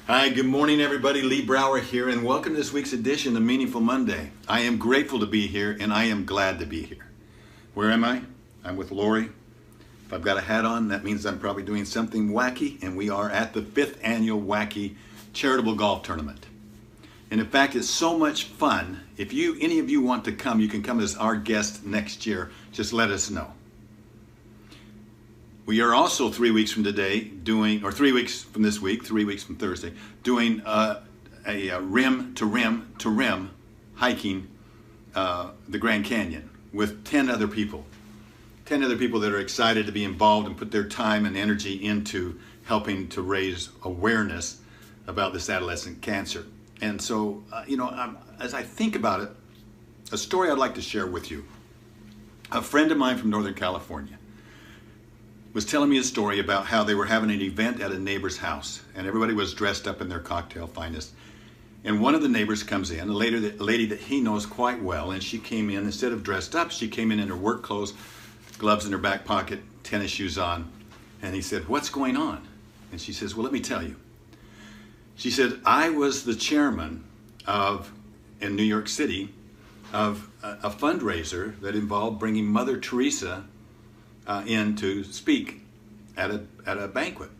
Hi, good morning everybody. Lee Brower here, and welcome to this week's edition of Meaningful Monday. I am grateful to be here, and I am glad to be here. Where am I? I'm with Lori. If I've got a hat on, that means I'm probably doing something wacky, and we are at the 5th annual Wacky Charitable Golf Tournament. And in fact, it's so much fun. If any of you want to come, you can come as our guest next year. Just let us know. We are also 3 weeks from today doing, or 3 weeks from this week, 3 weeks from Thursday, doing a rim to rim to rim hiking the Grand Canyon with 10 other people. 10 other people that are excited to be involved and put their time and energy into helping to raise awareness about this adolescent cancer. And so, as I think about it, a story I'd like to share with you. A friend of mine from Northern California was telling me a story about how they were having an event at a neighbor's house, and everybody was dressed up in their cocktail finest. And one of the neighbors comes in, a lady that he knows quite well, and she came in, instead of dressed up, she came in her work clothes, gloves in her back pocket, tennis shoes on. And he said, "What's going on?" And she says, "Well, let me tell you." She said, "I was the chairman in New York City, of a fundraiser that involved bringing Mother Teresa in to speak at a banquet."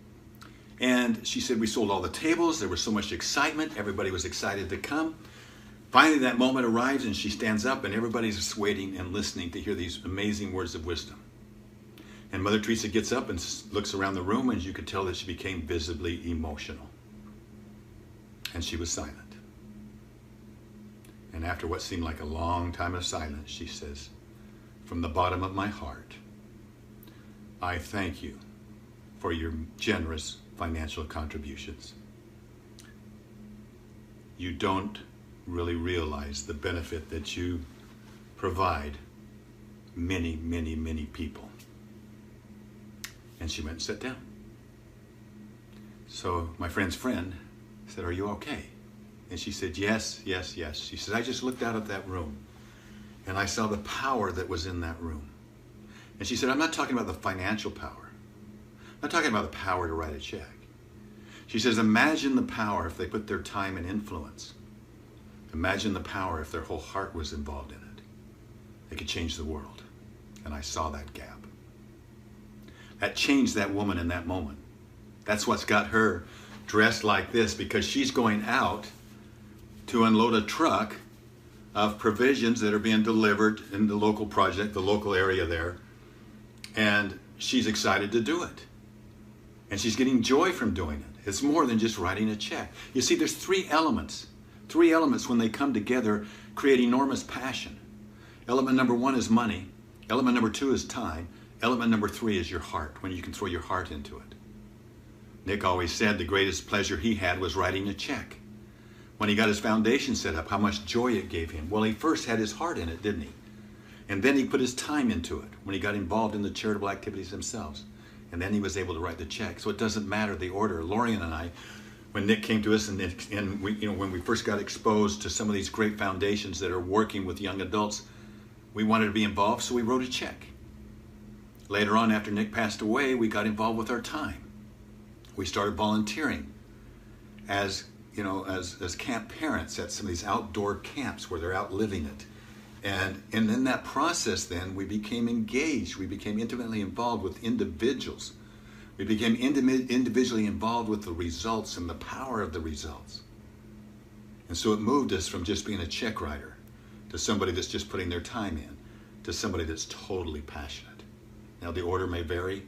And she said, "We sold all the tables. There was so much excitement. Everybody was excited to come. Finally, that moment arrives, and she stands up, and everybody's just waiting and listening to hear these amazing words of wisdom. And Mother Teresa gets up and looks around the room, and you could tell that she became visibly emotional. And she was silent. And after what seemed like a long time of silence, she says, "From the bottom of my heart, I thank you for your generous financial contributions. You don't really realize the benefit that you provide many, many, many people." And she went and sat down. So my friend's friend said, "Are you okay?" And she said, yes. She said, "I just looked out at that room and I saw the power that was in that room." And she said, "I'm not talking about the financial power. I'm not talking about the power to write a check." She says, "Imagine the power if they put their time and influence. Imagine the power if their whole heart was involved in it. They could change the world." And I saw that gap. That changed that woman in that moment. That's what's got her dressed like this, because she's going out to unload a truck of provisions that are being delivered in the local project, the local area there. And she's excited to do it. And she's getting joy from doing it. It's more than just writing a check. You see, there's three elements. Three elements, when they come together, create enormous passion. Element number one is money. Element number two is time. Element number three is your heart, when you can throw your heart into it. Nick always said the greatest pleasure he had was writing a check. When he got his foundation set up, how much joy it gave him. Well, he first had his heart in it, didn't he? And then he put his time into it when he got involved in the charitable activities themselves. And then he was able to write the check. So it doesn't matter the order. Lorian and I, when Nick came to us and we, when we first got exposed to some of these great foundations that are working with young adults, we wanted to be involved, so we wrote a check. Later on, after Nick passed away, we got involved with our time. We started volunteering as camp parents at some of these outdoor camps where they're out living it. And in that process, then, we became engaged. We became intimately involved with individuals. We became individually involved with the results and the power of the results. And so it moved us from just being a check writer to somebody that's just putting their time in, to somebody that's totally passionate. Now, the order may vary,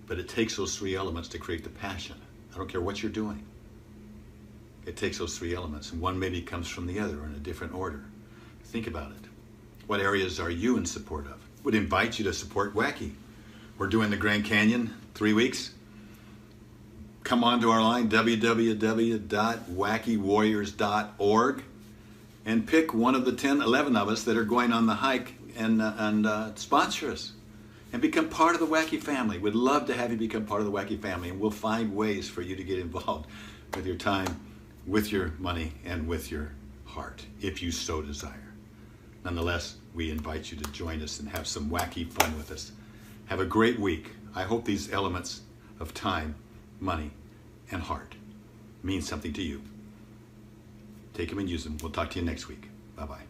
but it takes those three elements to create the passion. I don't care what you're doing. It takes those three elements, and one maybe comes from the other in a different order. Think about it. What areas are you in support of? Would invite you to support Wacky. We're doing the Grand Canyon, 3 weeks. Come on to our line, www.wackywarriors.org, and pick one of the 10, 11 of us that are going on the hike and sponsor us. And become part of the Wacky family. We'd love to have you become part of the Wacky family, and we'll find ways for you to get involved with your time, with your money, and with your heart, if you so desire. Nonetheless, we invite you to join us and have some wacky fun with us. Have a great week. I hope these elements of time, money, and heart means something to you. Take them and use them. We'll talk to you next week. Bye-bye.